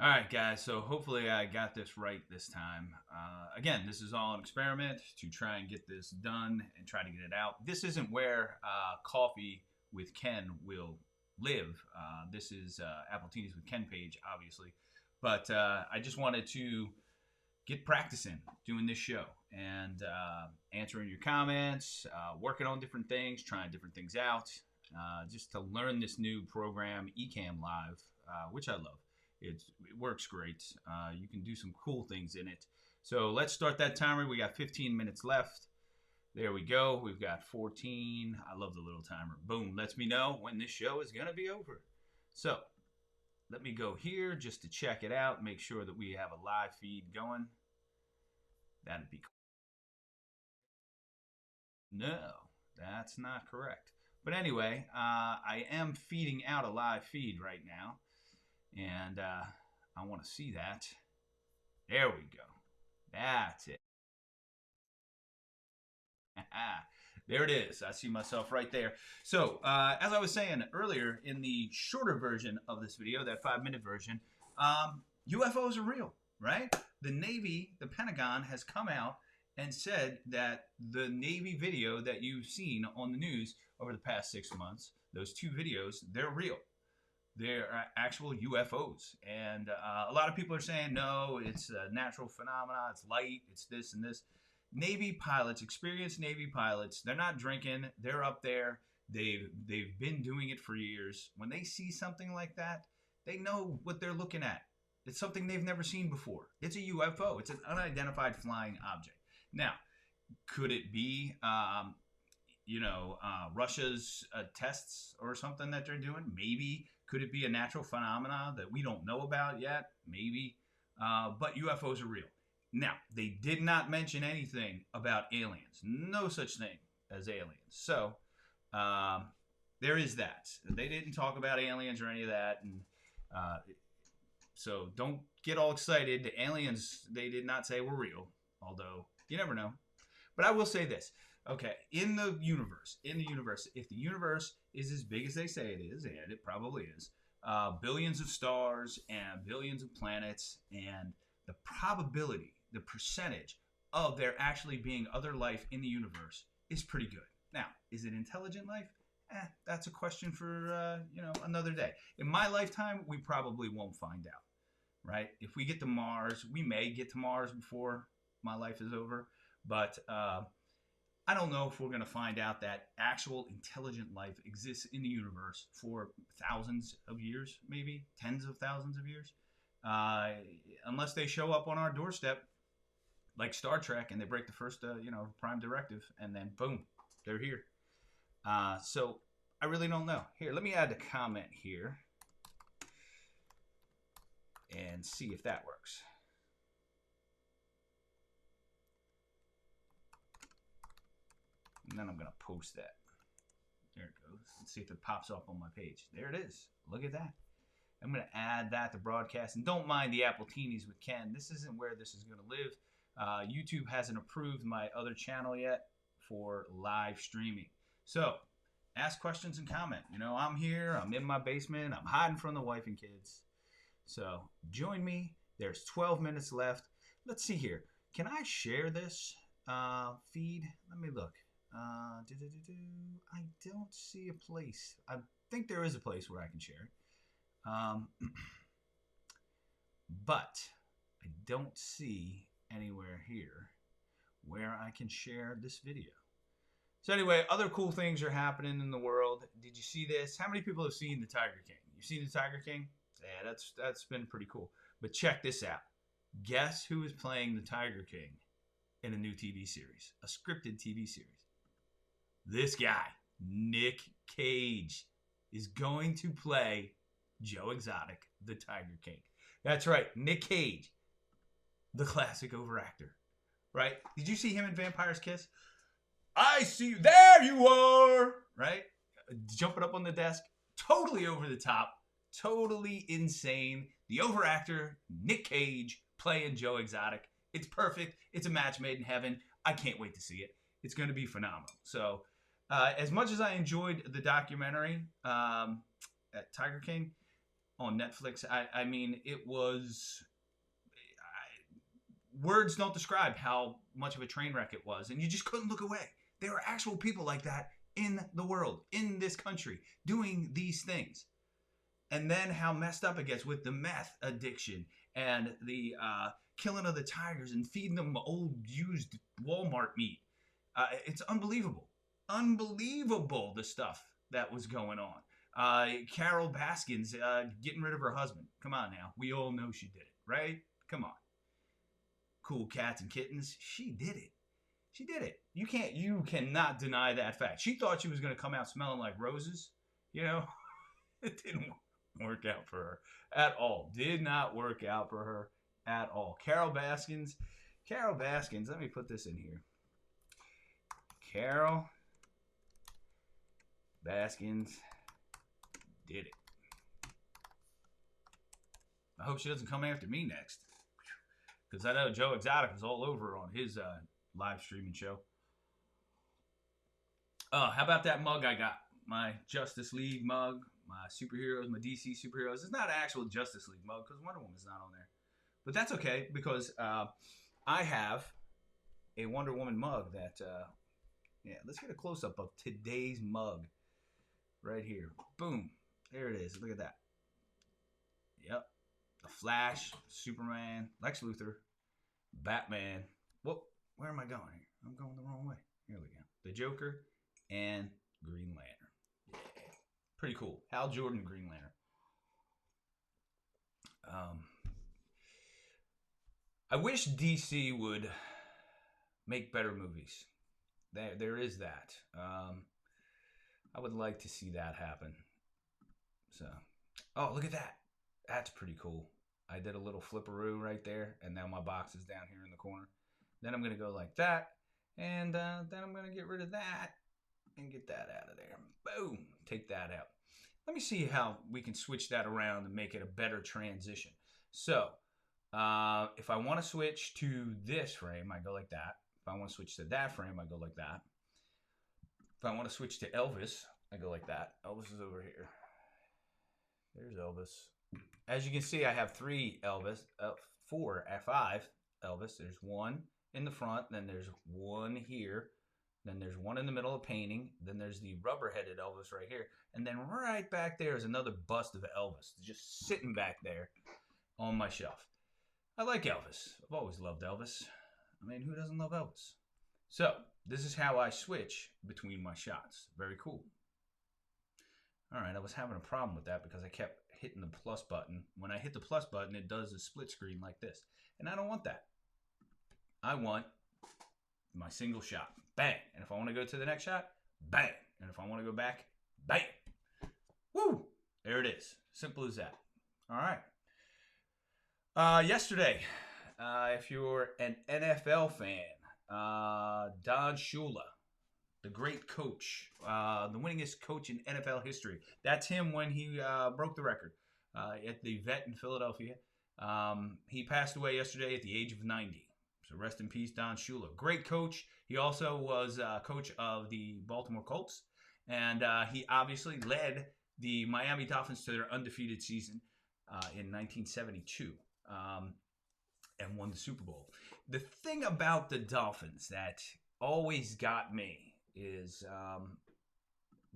All right, guys. So hopefully I got this right this time. Again, this is all an experiment to try and get this done and try to get it out. This isn't where Coffee with Ken will live. This is Appletinis with Ken page, obviously. But I just wanted to get practicing doing this show and answering your comments, working on different things, trying different things out, just to learn this new program, Ecamm Live, which I love. It works great. You can do some cool things in it. So let's start that timer. We got 15 minutes left. There we go. We've got 14. I love the little timer. Boom. Lets me know when this show is going to be over. So let me go here just to check it out. Make sure that we have a live feed going. That'd be cool. No, that's not correct. But anyway, I am feeding out a live feed right now. And I want to see that. There we go. That's it. There it is. I see myself right there. So, as I was saying earlier, in the shorter version of this video, that 5-minute version, UFOs are real, right? The Navy, the Pentagon, has come out and said that the Navy video that you've seen on the news over the past 6 months, those 2 videos, they're real. They're actual UFOs. And a lot of people are saying, no, it's a natural phenomena, it's light, it's this and this. Navy pilots, experienced Navy pilots, they're not drinking, they're up there, they've been doing it for years. When they see something like that, they know what they're looking at. It's something they've never seen before. It's a UFO. It's an unidentified flying object. Now, could it be Russia's tests or something that they're doing? Maybe. Could it be a natural phenomena that we don't know about yet? Maybe. But UFOs are real. Now, they did not mention anything about aliens. No such thing as aliens. So, there is that. They didn't talk about aliens or any of that. And so don't get all excited. The aliens, they did not say were real. Although, you never know. But I will say this. Okay, in the universe, if the universe is as big as they say it is, and it probably is, billions of stars and billions of planets, and the probability, the percentage of there actually being other life in the universe is pretty good. Now, is it intelligent life? That's a question for another day. In my lifetime, we probably won't find out, right? If we get to Mars, we may get to Mars before my life is over, but I don't know if we're going to find out that actual intelligent life exists in the universe for thousands of years, maybe tens of thousands of years, unless they show up on our doorstep like Star Trek and they break the first, prime directive, and then boom, they're here. So I really don't know. Here, let me add a comment here and see if that works. And then I'm going to post that. There it goes. Let's see if it pops up on my page. There it is. Look at that. I'm going to add that to broadcast. And don't mind the Appletinis with Ken. This isn't where this is going to live. YouTube hasn't approved my other channel yet for live streaming. So ask questions and comment. I'm here. I'm in my basement. I'm hiding from the wife and kids. So join me. There's 12 minutes left. Let's see here. Can I share this feed? Let me look. I don't see a place. I think there is a place where I can share. But I don't see anywhere here where I can share this video. So anyway, other cool things are happening in the world. Did you see this? How many people have seen the Tiger King? You've seen the Tiger King? Yeah, that's been pretty cool. But check this out. Guess who is playing the Tiger King in a new TV series? A scripted TV series. This guy, Nick Cage, is going to play Joe Exotic, the Tiger King. That's right, Nick Cage, the classic overactor. Right? Did you see him in Vampire's Kiss? I see you. There you are. Right? Jumping up on the desk. Totally over the top. Totally insane. The overactor, Nick Cage, playing Joe Exotic. It's perfect. It's a match made in heaven. I can't wait to see it. It's going to be phenomenal. So, as much as I enjoyed the documentary at Tiger King, on Netflix. I mean, it was words don't describe how much of a train wreck it was, and you just couldn't look away. There are actual people like that in the world, in this country, doing these things. And then how messed up it gets with the meth addiction and the killing of the tigers and feeding them old used Walmart meat. It's unbelievable. Unbelievable the stuff that was going on. Carol Baskins getting rid of her husband. Come on now. We all know she did it, right? Come on. Cool Cats and Kittens. She did it. She did it. You cannot deny that fact. She thought she was going to come out smelling like roses. You know, it didn't work out for her at all. Did not work out for her at all. Carol Baskins. Let me put this in here. Carol Baskins did it. I hope she doesn't come after me next, because I know Joe Exotic was all over on his live streaming show. How about that mug I got? My Justice League mug, my superheroes, my DC superheroes. It's not an actual Justice League mug because Wonder Woman's not on there. But that's okay because I have a Wonder Woman mug that, let's get a close-up of today's mug right here. Boom. There it is. Look at that. Yep. The Flash, Superman, Lex Luthor, Batman. Whoop. Where am I going here? I'm going the wrong way. Here we go. The Joker and Green Lantern. Yeah. Pretty cool. Hal Jordan, Green Lantern. I wish DC would make better movies. There is that. I would like to see that happen. So, oh, look at that. That's pretty cool. I did a little flipperoo right there, and now my box is down here in the corner. Then I'm going to go like that, and then I'm going to get rid of that and get that out of there. Boom. Take that out. Let me see how we can switch that around and make it a better transition. So, if I want to switch to this frame, I go like that. If I want to switch to that frame, I go like that. If I want to switch to Elvis, I go like that. Elvis is over here. There's Elvis. As you can see, I have five Elvis. There's one in the front, then there's one here, then there's one in the middle of painting, then there's the rubber-headed Elvis right here, and then right back there is another bust of Elvis just sitting back there on my shelf. I like Elvis. I've always loved Elvis. I mean, who doesn't love Elvis? So, this is how I switch between my shots. Very cool. Alright, I was having a problem with that because I kept hitting the plus button. When I hit the plus button, it does a split screen like this. And I don't want that. I want my single shot. Bang. And if I want to go to the next shot, bang. And if I want to go back, bang. Woo! There it is. Simple as that. Alright. Yesterday, if you're an NFL fan, Don Shula, the great coach, the winningest coach in NFL history. That's him when he broke the record at the Vet in Philadelphia. He passed away yesterday at the age of 90. So rest in peace, Don Shula. Great coach. He also was coach of the Baltimore Colts. And he obviously led the Miami Dolphins to their undefeated season in 1972 and won the Super Bowl. The thing about the Dolphins that always got me is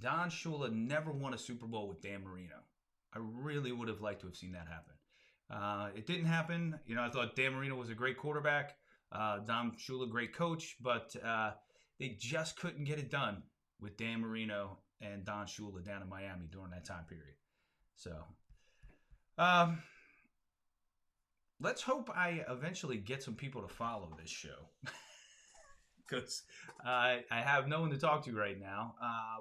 Don Shula never won a Super Bowl with Dan Marino. I really would have liked to have seen that happen. It didn't happen. You know, I thought Dan Marino was a great quarterback. Don Shula, great coach, but they just couldn't get it done with Dan Marino and Don Shula down in Miami during that time period. So, let's hope I eventually get some people to follow this show. Because I have no one to talk to right now.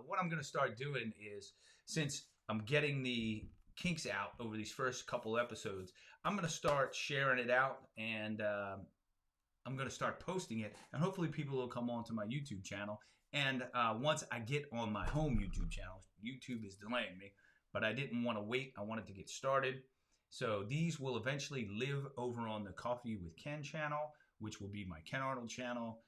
What I'm going to start doing is, since I'm getting the kinks out over these first couple episodes, I'm going to start sharing it out, and I'm going to start posting it, and hopefully people will come on to my YouTube channel. And once I get on my home YouTube channel, YouTube is delaying me, but I didn't want to wait. I wanted to get started. So these will eventually live over on the Coffee with Ken channel, which will be my Ken Arnold channel.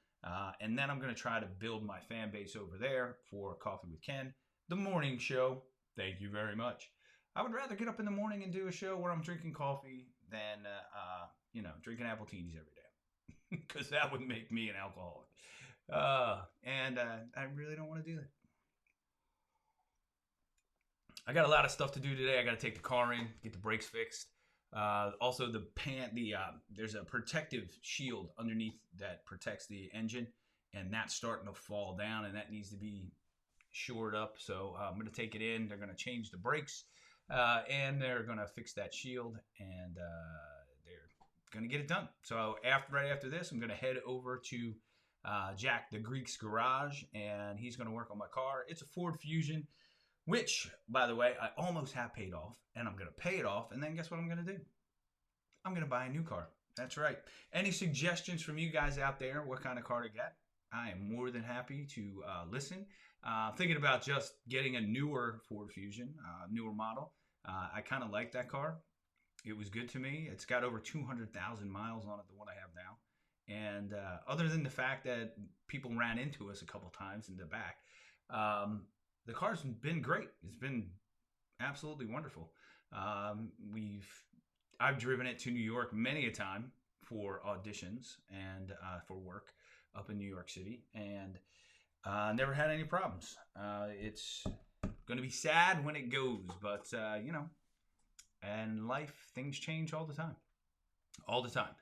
And then I'm going to try to build my fan base over there for Coffee with Ken, the morning show. Thank you very much. I would rather get up in the morning and do a show where I'm drinking coffee than, drinking coffee where I'm drinking coffee than, drinking apple teenies every day. Because that would make me an alcoholic. I really don't want to do that. I got a lot of stuff to do today. I got to take the car in, get the brakes fixed. Also, there's a protective shield underneath that protects the engine, and that's starting to fall down, and that needs to be shored up. So I'm going to take it in. They're going to change the brakes, and they're going to fix that shield, and they're going to get it done. So right after this, I'm going to head over to Jack the Greek's garage, and he's going to work on my car. It's a Ford Fusion, which, by the way, I almost have paid off, and I'm going to pay it off, and then guess what I'm going to do? I'm going to buy a new car. That's right. Any suggestions from you guys out there, what kind of car to get? I am more than happy to listen. Thinking about just getting a newer Ford Fusion, newer model. I kind of like that car. It was good to me. It's got over 200,000 miles on it, the one I have now. And other than the fact that people ran into us a couple times in the back, the car's been great. It's been absolutely wonderful. I've driven it to New York many a time for auditions and for work up in New York City, and never had any problems. It's going to be sad when it goes, but and life, things change all the time. All the time.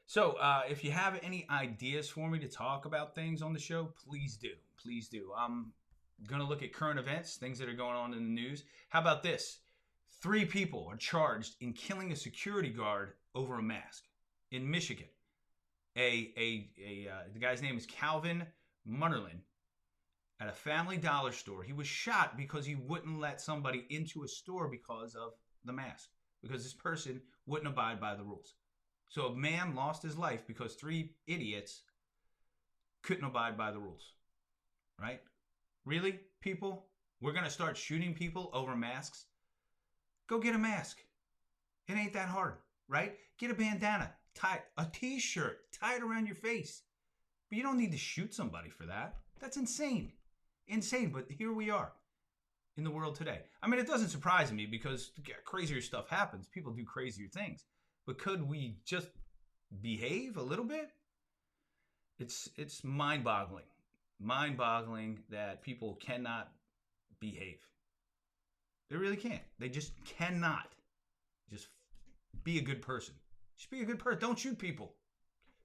So if you have any ideas for me to talk about things on the show, please do. Please do. I'm going to look at current events, things that are going on in the news. How about this? 3 people are charged in killing a security guard over a mask in Michigan. The guy's name is Calvin Munnerlyn at a Family Dollar store. He was shot because he wouldn't let somebody into a store because of the mask, because this person wouldn't abide by the rules. So a man lost his life because 3 idiots couldn't abide by the rules, right? Really, people? We're going to start shooting people over masks? Go get a mask. It ain't that hard, right? Get a bandana, tie a t-shirt, tie it around your face. But you don't need to shoot somebody for that. That's insane. Insane, but here we are in the world today. I mean, it doesn't surprise me because crazier stuff happens. People do crazier things. But could we just behave a little bit? It's mind-boggling. Mind-boggling that people cannot behave. They really can't. They just cannot. Just be a good person. Just be a good person. Don't shoot people.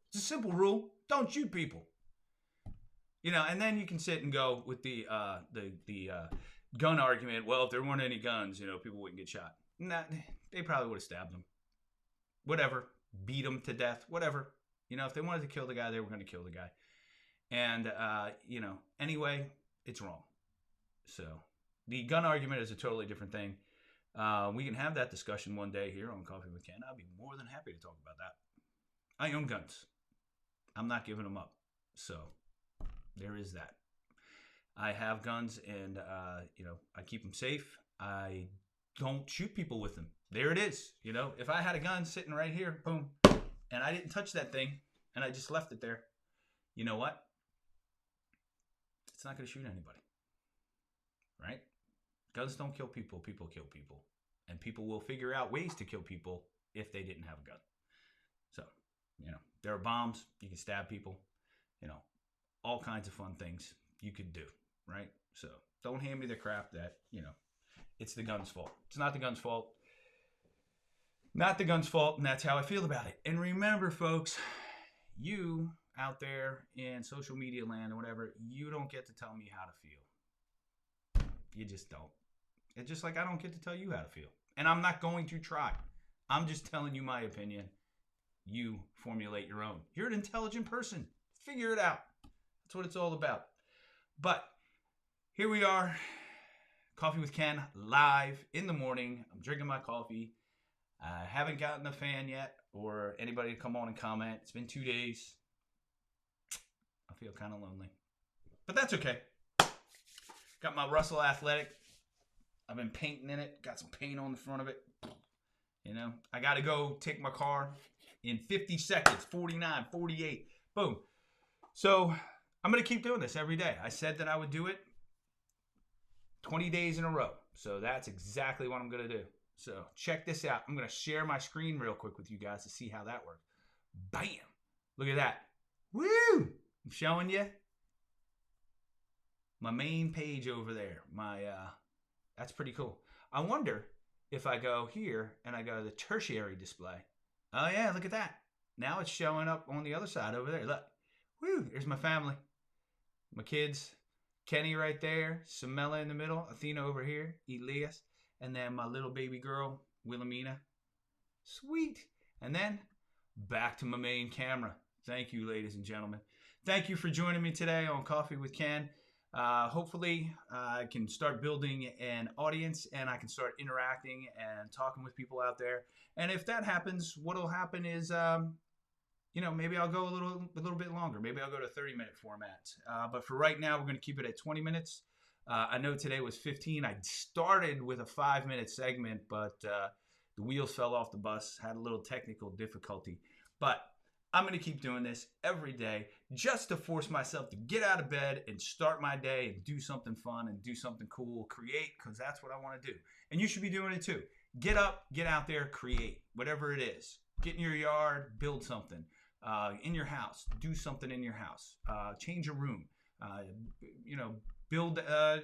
It's a simple rule. Don't shoot people. And then you can sit and go with the gun argument. Well, if there weren't any guns, people wouldn't get shot. Nah, they probably would have stabbed them. Whatever. Beat them to death. Whatever. If they wanted to kill the guy, they were going to kill the guy. And, anyway, it's wrong. So the gun argument is a totally different thing. We can have that discussion one day here on Coffee with Ken. I'll be more than happy to talk about that. I own guns. I'm not giving them up. So there is that. I have guns, and, I keep them safe. I don't shoot people with them. There it is. If I had a gun sitting right here, boom, and I didn't touch that thing, and I just left it there, you know what? It's not going to shoot anybody. Right? Guns don't kill people. People kill people. And people will figure out ways to kill people if they didn't have a gun. So, there are bombs. You can stab people. All kinds of fun things you could do. Right? So, don't hand me the crap that, it's the gun's fault. It's not the gun's fault. Not the gun's fault, and that's how I feel about it. And remember, folks, you out there in social media land or whatever, you don't get to tell me how to feel. You just don't. It's just like I don't get to tell you how to feel. And I'm not going to try. I'm just telling you my opinion. You formulate your own. You're an intelligent person. Figure it out. That's what it's all about. But here we are. Coffee with Ken live in the morning. I'm drinking my coffee. I haven't gotten a fan yet or anybody to come on and comment. It's been 2 days. I feel kind of lonely. But that's okay. Got my Russell Athletic. I've been painting in it. Got some paint on the front of it. I got to go take my car in 50 seconds. 49, 48. Boom. So I'm going to keep doing this every day. I said that I would do it 20 days in a row. So that's exactly what I'm going to do. So check this out. I'm going to share my screen real quick with you guys to see how that works. Bam! Look at that. Woo! I'm showing you my main page over there. That's pretty cool. I wonder if I go here and I go to the tertiary display. Oh yeah, look at that. Now it's showing up on the other side over there. Look. Woo! There's my family. My kids. Kenny right there. Samela in the middle. Athena over here. Elias. And then my little baby girl, Wilhelmina. Sweet. And then back to my main camera. Thank you, ladies and gentlemen. Thank you for joining me today on Coffee with Ken. Hopefully, I can start building an audience and I can start interacting and talking with people out there. And if that happens, what will happen is, maybe I'll go a little bit longer. Maybe I'll go to 30-minute format. But for right now, we're going to keep it at 20 minutes. I know today was 15. I started with a 5-minute segment, but the wheels fell off the bus, had a little technical difficulty. But I'm going to keep doing this every day just to force myself to get out of bed and start my day and do something fun and do something cool, create, because that's what I want to do. And you should be doing it too. Get up, get out there, create, whatever it is. Get in your yard, build something. In your house, do something in your house. Change a room. Build a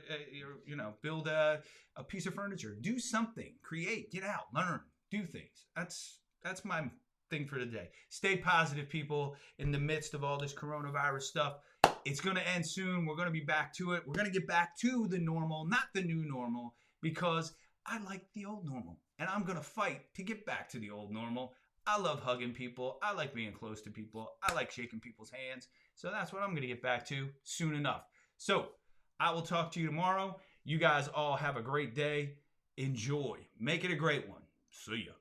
piece of furniture. Do something. Create. Get out. Learn. Do things. That's my thing for today. Stay positive, people. In the midst of all this coronavirus stuff, it's going to end soon. We're going to be back to it. We're going to get back to the normal, not the new normal, because I like the old normal, and I'm going to fight to get back to the old normal. I love hugging people. I like being close to people. I like shaking people's hands. So that's what I'm going to get back to soon enough. So I will talk to you tomorrow. You guys all have a great day. Enjoy. Make it a great one. See ya.